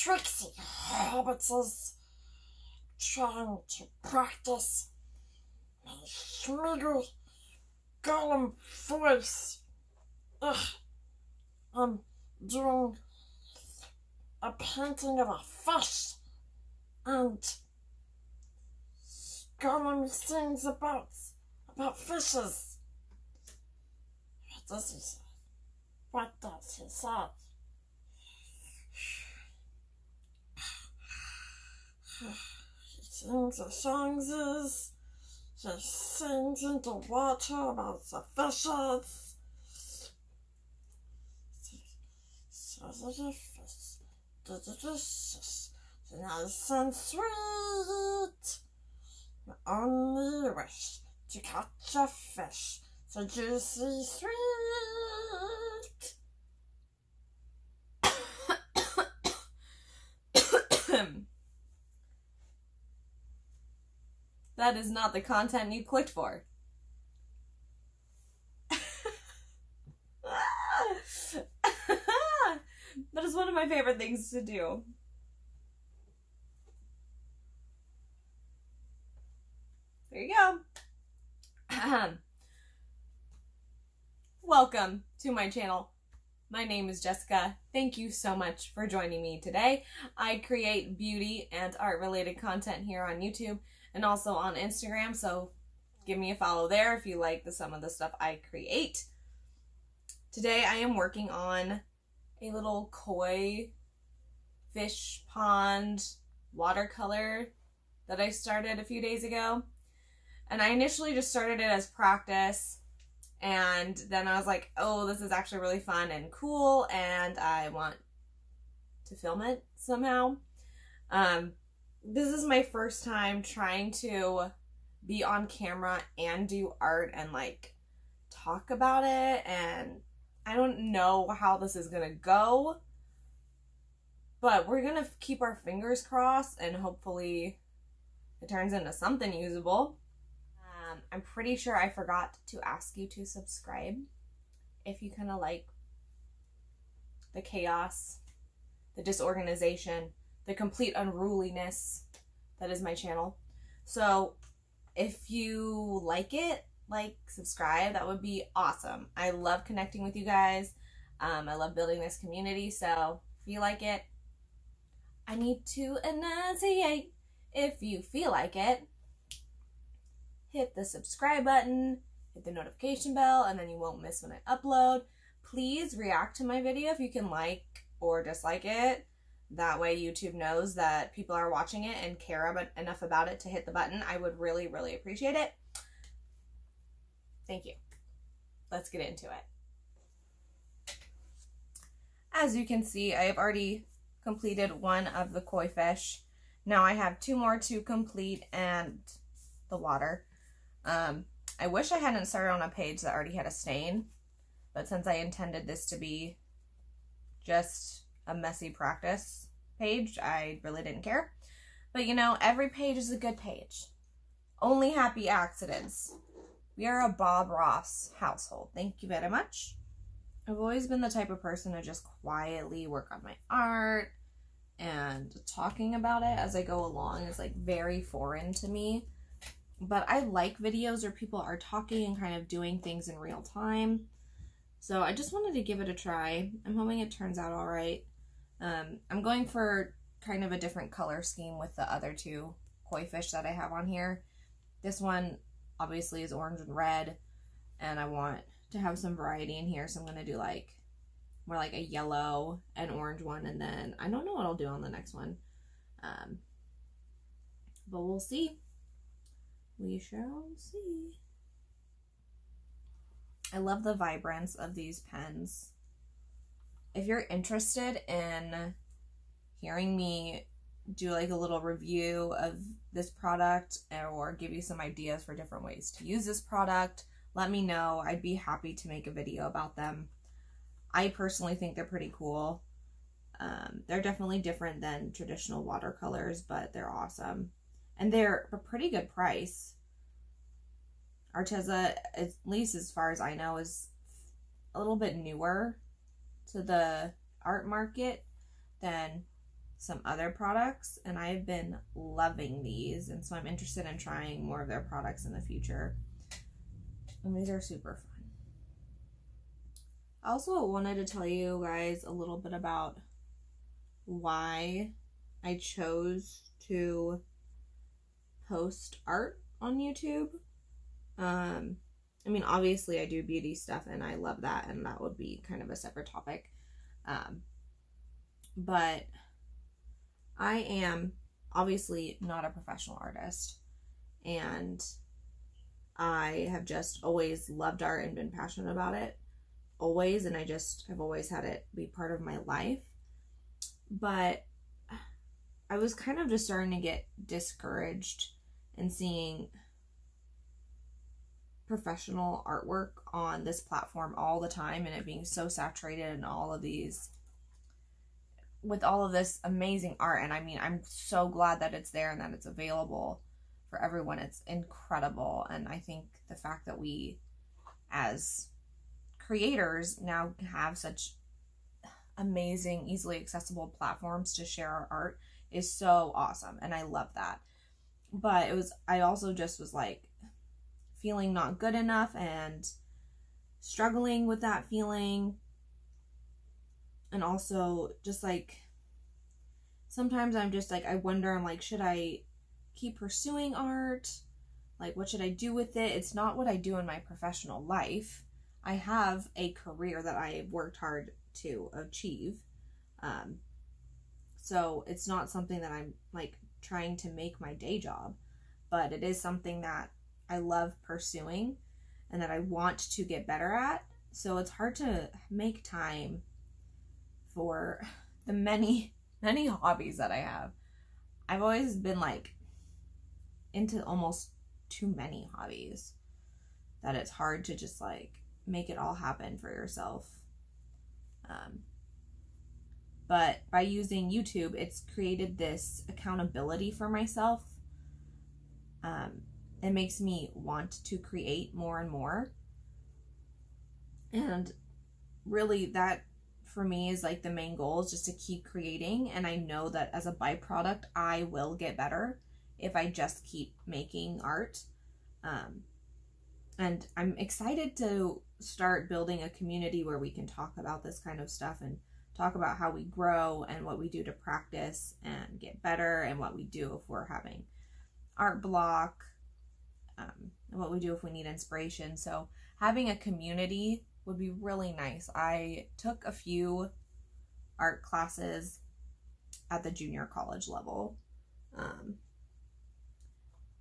tricksy hobbitses trying to practice my Schmeagol Gollum voice. Ugh. I'm doing a painting of a fish, and Gollum sings about fishes. What does he say? What does he say? He sings the songs, he sings into water about the fishes. So the fish, the fishes, nice and sweet. My only wish to catch a fish, so juicy sweet. That is not the content you clicked for. That is one of my favorite things to do. There you go. Welcome to my channel. My name is Jessica. Thank you so much for joining me today. I create beauty and art related content here on YouTube and also on Instagram, so give me a follow there if you like some of the stuff I create. Today I am working on a little koi fish pond watercolor that I started a few days ago. And I initially just started it as practice, and then I was like, oh, this is actually really fun and cool, and I want to film it somehow. This is my first time trying to be on camera and do art and like talk about it, and I don't know how this is gonna go, but we're gonna keep our fingers crossed and hopefully it turns into something usable. I'm pretty sure I forgot to ask you to subscribe if you kind of like the chaos, the disorganization, the complete unruliness that is my channel. So if you like it, subscribe, that would be awesome. I love connecting with you guys. I love building this community, so if you like it, I need to enunciate. If you feel like it, hit the subscribe button, hit the notification bell, and then you won't miss when I upload. Please react to my video if you can like or dislike it. That way YouTube knows that people are watching it and care enough about it to hit the button. I would really, really appreciate it. Thank you. Let's get into it. As you can see, I have already completed one of the koi fish. Now I have two more to complete and the water. I wish I hadn't started on a page that already had a stain, but since I intended this to be just a messy practice page, I really didn't care. But you know, every page is a good page. Only happy accidents. We are a Bob Ross household. Thank you very much. I've always been the type of person to just quietly work on my art, and talking about it as I go along is like very foreign to me. But I like videos where people are talking and kind of doing things in real time. So I just wanted to give it a try. I'm hoping it turns out all right. I'm going for kind of a different color scheme with the other two koi fish that I have on here. This one obviously is orange and red, and I want to have some variety in here, so I'm going to do like more like a yellow and orange one, and then I don't know what I'll do on the next one. But we'll see. We shall see. I love the vibrance of these pens. If you're interested in hearing me do like a little review of this product or give you some ideas for different ways to use this product, let me know. I'd be happy to make a video about them. I personally think they're pretty cool. They're definitely different than traditional watercolors, but they're awesome. And they're a pretty good price. Arteza, at least as far as I know, is a little bit newer to the art market than some other products, and I've been loving these, and so I'm interested in trying more of their products in the future. And these are super fun. I also wanted to tell you guys a little bit about why I chose to post art on YouTube. I mean, obviously I do beauty stuff and I love that, and that would be kind of a separate topic. But I am obviously not a professional artist, and I have just always loved art and been passionate about it, always, and I just have always had it be part of my life. But I was kind of just starting to get discouraged in seeing professional artwork on this platform all the time, and it being so saturated in all of these, with all of this amazing art. And I mean, I'm so glad that it's there and that it's available for everyone. It's incredible. And I think the fact that we as creators now have such amazing, easily accessible platforms to share our art is so awesome, and I love that. But I also just was like feeling not good enough and struggling with that feeling. And also just like sometimes I'm just like, I wonder, I'm like, should I keep pursuing art? Like, what should I do with it? It's not what I do in my professional life. I have a career that I worked hard to achieve. So it's not something that I'm like trying to make my day job, but it is something that I love pursuing and that I want to get better at. So it's hard to make time for the many hobbies that I have. I've always been like into almost too many hobbies, that it's hard to just like make it all happen for yourself. But by using YouTube, it's created this accountability for myself. It makes me want to create more and more. And really that for me is like the main goal, is just to keep creating. And I know that as a byproduct, I will get better if I just keep making art. And I'm excited to start building a community where we can talk about this kind of stuff and talk about how we grow and what we do to practice and get better, and what we do if we're having art block, and what we do if we need inspiration. So having a community would be really nice. I took a few art classes at the junior college level.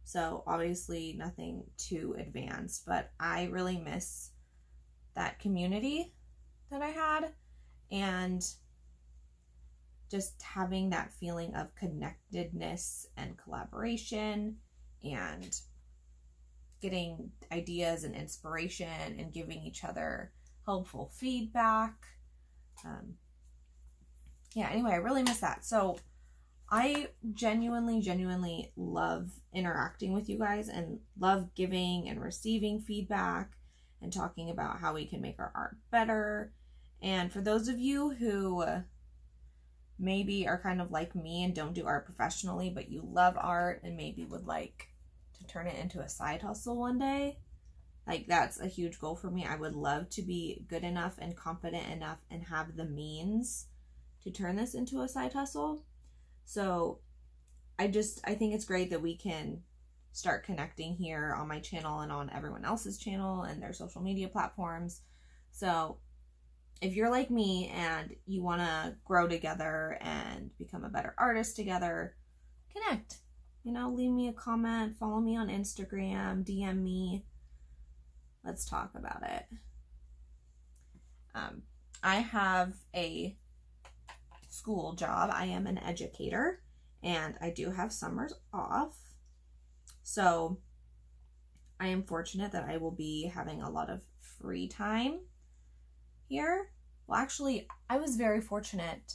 So obviously nothing too advanced, but I really miss that community that I had, and just having that feeling of connectedness and collaboration and getting ideas and inspiration and giving each other helpful feedback. Yeah, anyway, I really miss that. So I genuinely love interacting with you guys and love giving and receiving feedback and talking about how we can make our art better. And for those of you who maybe are kind of like me and don't do art professionally, but you love art and maybe would like to turn it into a side hustle one day, like that's a huge goal for me. I would love to be good enough and competent enough and have the means to turn this into a side hustle. So I think it's great that we can start connecting here on my channel and on everyone else's channel and their social media platforms. So if you're like me and you want to grow together and become a better artist together, connect. You know, leave me a comment, follow me on Instagram, DM me. Let's talk about it. I have a school job. I am an educator and I do have summers off. So I am fortunate that I will be having a lot of free time here. Well, actually, I was very fortunate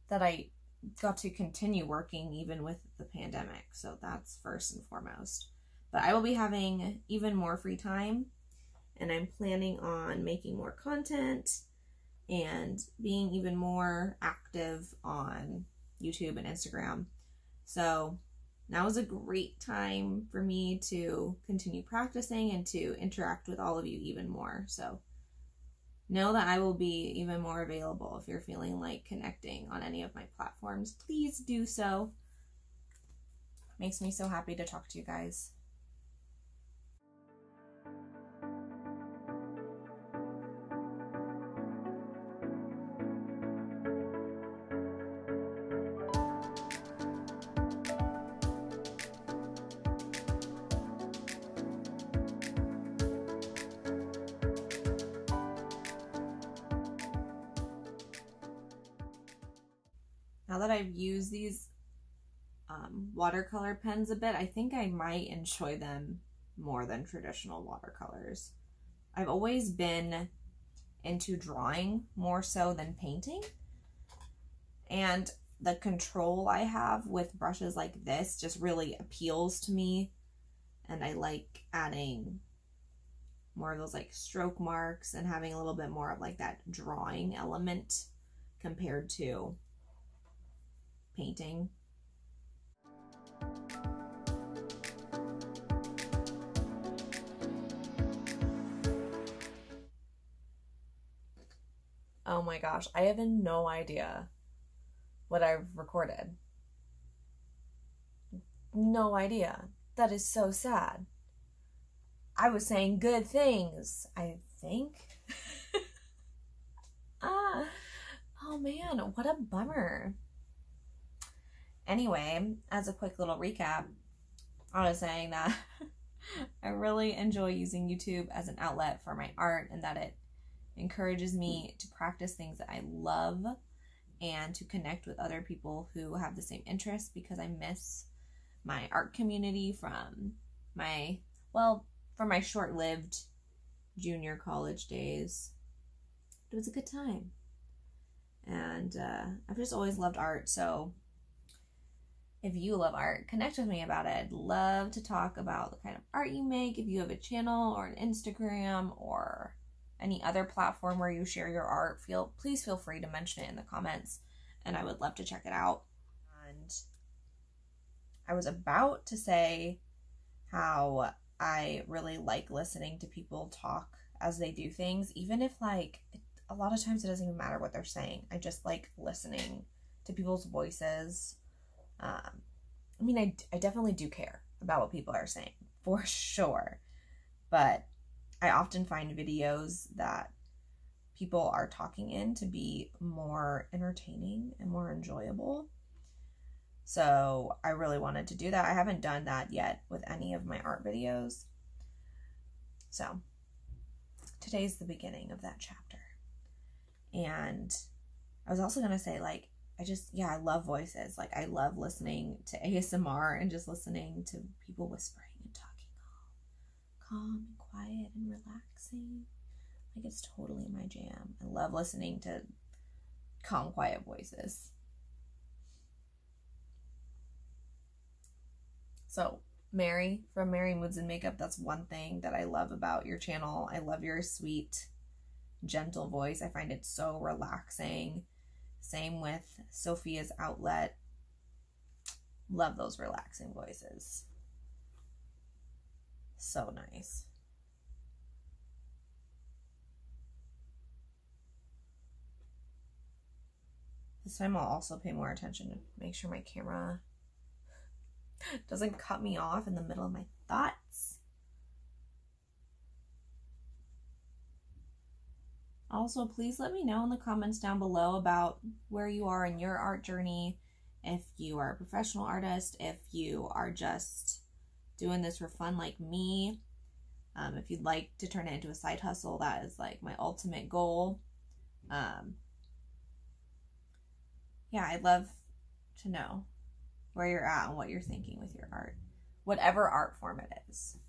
that I got to continue working even with the pandemic. So that's first and foremost. But I will be having even more free time, and I'm planning on making more content and being even more active on YouTube and Instagram. So now is a great time for me to continue practicing and to interact with all of you even more. So know that I will be even more available if you're feeling like connecting on any of my platforms. Please do so. Makes me so happy to talk to you guys. Now that I've used these watercolor pens a bit, I think I might enjoy them more than traditional watercolors. I've always been into drawing more so than painting, and the control I have with brushes like this just really appeals to me, and I like adding more of those like stroke marks and having a little bit more of like that drawing element compared to painting. Oh my gosh, I have no idea what I've recorded. No idea. That is so sad. I was saying good things, I think. Oh man, what a bummer. Anyway, as a quick little recap, I was saying that I really enjoy using YouTube as an outlet for my art, and that it encourages me to practice things that I love and to connect with other people who have the same interests, because I miss my art community from my short-lived junior college days. It was a good time. And I've just always loved art, so if you love art, connect with me about it. I'd love to talk about the kind of art you make. If you have a channel or an Instagram or any other platform where you share your art, please feel free to mention it in the comments, and I would love to check it out. And I was about to say how I really like listening to people talk as they do things, even if like a lot of times it doesn't even matter what they're saying. I just like listening to people's voices. I mean, I definitely do care about what people are saying, for sure, but I often find videos that people are talking in to be more entertaining and more enjoyable. So I really wanted to do that. I haven't done that yet with any of my art videos. So today's the beginning of that chapter. And I was also going to say, like, I love voices. Like, I love listening to ASMR and just listening to people whispering and talking all calm and quiet and relaxing. Like, it's totally my jam. I love listening to calm, quiet voices. So, Mary from Mary Moods and Makeup, that's one thing that I love about your channel. I love your sweet, gentle voice. I find it so relaxing. Same with Sophia's Outlet. Love those relaxing voices. So nice. This time I'll also pay more attention to make sure my camera doesn't cut me off in the middle of my thoughts. Also, please let me know in the comments down below about where you are in your art journey. If you are a professional artist, if you are just doing this for fun like me, if you'd like to turn it into a side hustle, that is like my ultimate goal. Yeah, I'd love to know where you're at and what you're thinking with your art, whatever art form it is.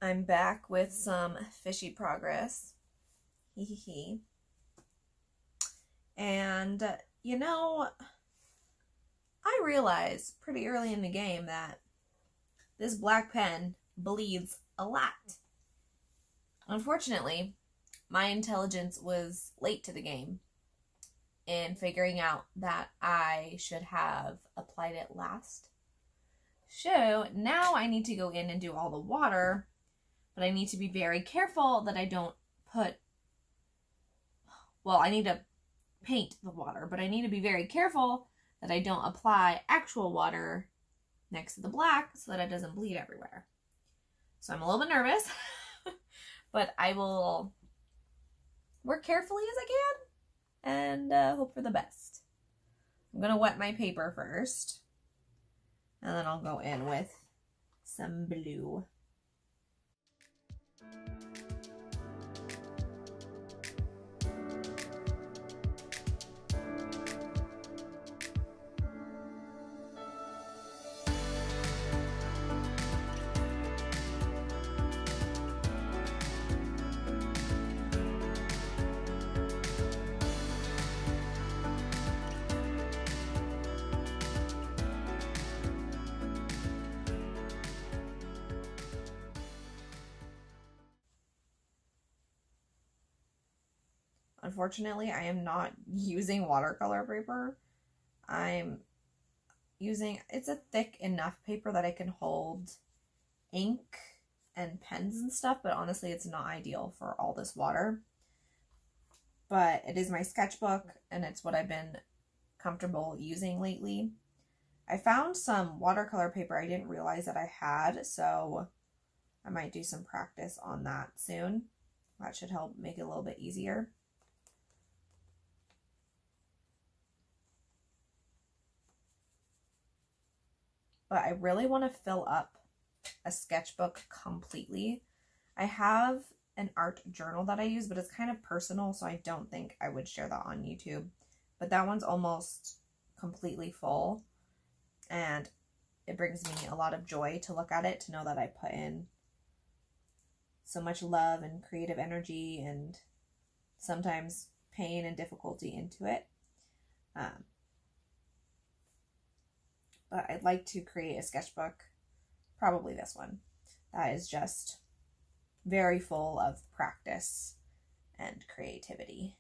I'm back with some fishy progress. Hee hee hee. And, you know, I realized pretty early in the game that this black pen bleeds a lot. Unfortunately, my intelligence was late to the game in figuring out that I should have applied it last. So now I need to go in and do all the water, but I need to be very careful that I don't put, well, I need to paint the water, but I need to be very careful that I don't apply actual water next to the black so that it doesn't bleed everywhere. So I'm a little bit nervous, but I will work carefully as I can and hope for the best. I'm going to wet my paper first, and then I'll go in with some blue. Unfortunately, I am not using watercolor paper. I'm using, it's a thick enough paper that I can hold ink and pens and stuff, but honestly, it's not ideal for all this water. But it is my sketchbook, and it's what I've been comfortable using lately. I found some watercolor paper I didn't realize that I had, so I might do some practice on that soon. That should help make it a little bit easier. But I really want to fill up a sketchbook completely. I have an art journal that I use, but it's kind of personal, so I don't think I would share that on YouTube. But that one's almost completely full, and it brings me a lot of joy to look at it, to know that I put in so much love and creative energy and sometimes pain and difficulty into it. But I'd like to create a sketchbook, probably this one, that is just very full of practice and creativity.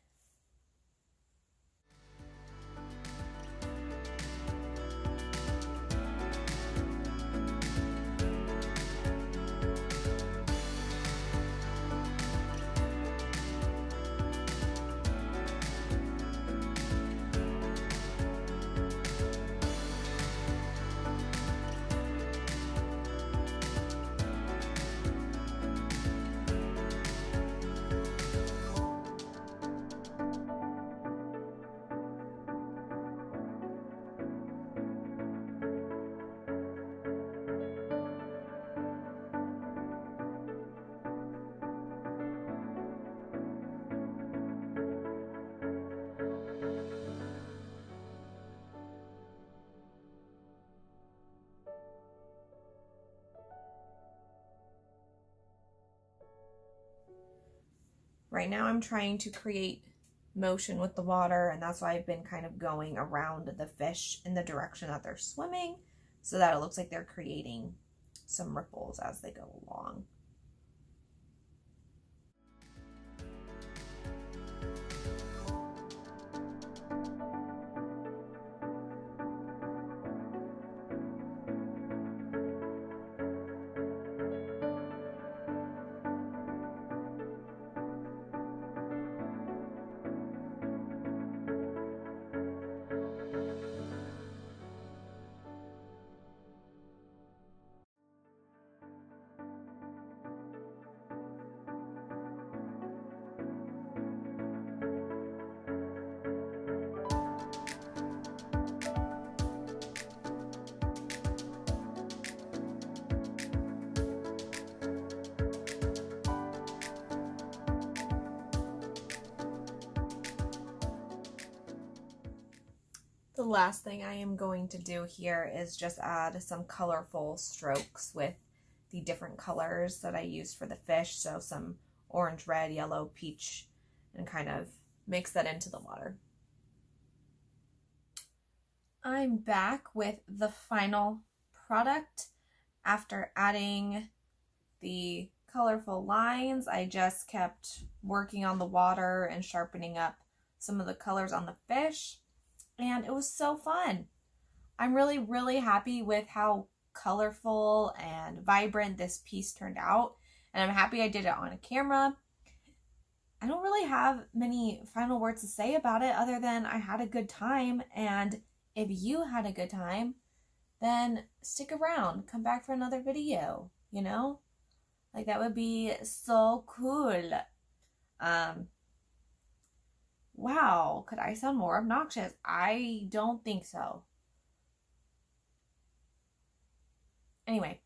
Right now I'm trying to create motion with the water, and that's why I've been kind of going around the fish in the direction that they're swimming so that it looks like they're creating some ripples as they go along. The last thing I am going to do here is just add some colorful strokes with the different colors that I used for the fish. So some orange, red, yellow, peach, and kind of mix that into the water. I'm back with the final product. After adding the colorful lines, I just kept working on the water and sharpening up some of the colors on the fish, and it was so fun. I'm really, really happy with how colorful and vibrant this piece turned out, and I'm happy I did it on a camera. I don't really have many final words to say about it other than I had a good time, and if you had a good time, then stick around, come back for another video, you know? Like, that would be so cool. Wow, could I sound more obnoxious? I don't think so. Anyway,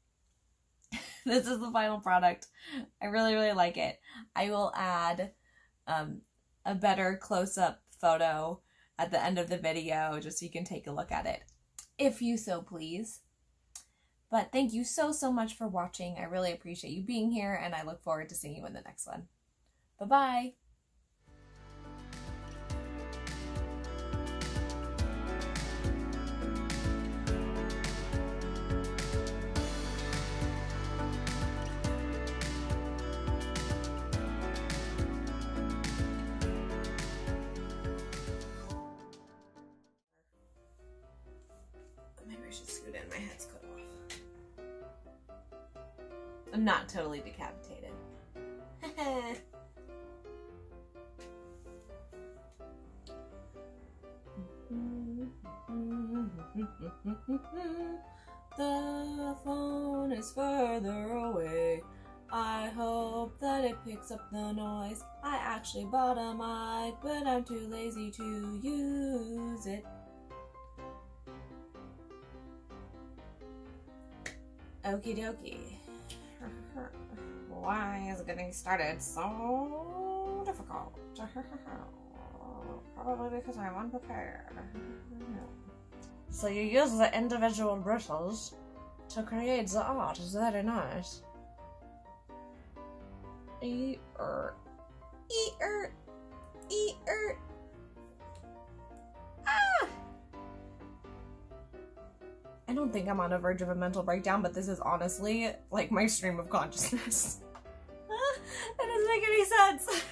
this is the final product. I really, really like it. I will add a better close-up photo at the end of the video just so you can take a look at it, if you so please. But thank you so, so much for watching. I really appreciate you being here, and I look forward to seeing you in the next one. Bye-bye. Maybe I should scoot in. My head's cut off. I'm not totally decapitated. The phone is further away. I hope that it picks up the noise. I actually bought a mic, but I'm too lazy to use it. Okie dokie. Why is getting started so difficult? Probably because I'm unprepared. So you use the individual bristles to create the art. It's very nice. Eat-er. Eat-er. Eat-er. Ah! I don't think I'm on the verge of a mental breakdown, but this is honestly like my stream of consciousness. That doesn't make any sense.